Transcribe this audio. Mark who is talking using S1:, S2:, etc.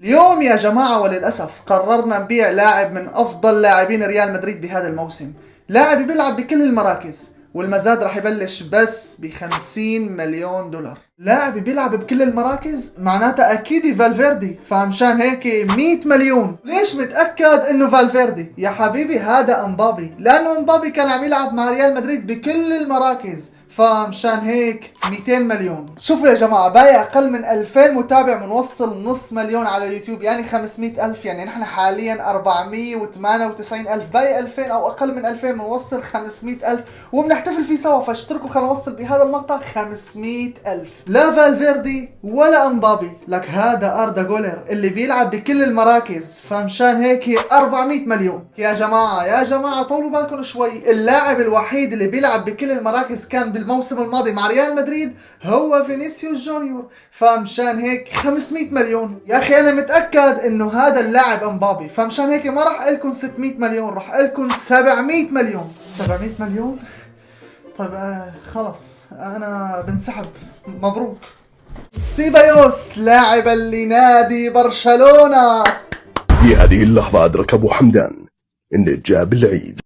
S1: اليوم يا جماعة وللأسف قررنا نبيع لاعب من أفضل لاعبين ريال مدريد بهذا الموسم. لاعب بيلعب بكل المراكز والمزاد راح يبلش بس ب50 مليون دولار. لاعب بيلعب بكل المراكز معناتها أكيد فالفيردي، فمشان هيك 100 مليون. ليش متأكد إنه فالفيردي؟ يا حبيبي هذا امبابي، لأنه امبابي كان عم يلعب مع ريال مدريد بكل المراكز، فمشان هيك 200 مليون. شوفوا يا جماعة، باقي أقل من 2000 متابع بنوصل نص مليون على يوتيوب، يعني 500 ألف. يعني نحن حاليا 498 ألف، باقي 2000 أو أقل من 2000 بنوصل 500 ألف وبنحتفل فيه سوا. فاشتركوا خلينا نوصل بهذا المقطع 500 ألف. لا فالفيردي ولا امبابي، لك هذا أردا جولر اللي بيلعب بكل المراكز، فمشان هيك 400 مليون. يا جماعة طولوا بالكم شوي. اللاعب الوحيد اللي بيلعب بكل المراكز كان بالموسم الماضي مع ريال مدريد هو فينيسيوس جونيور، فمشان هيك 500 مليون. يا اخي انا متأكد انه هذا اللاعب امبابي، فمشان هيك ما راح لكم 600 مليون، راح لكم 700 مليون. 700 مليون؟ طيب خلص انا بنسحب. مبروك. سيبايوس لاعبا لنادي برشلونة.
S2: في هذه اللحظة أدرك أبو حمدان إن جاب العيد.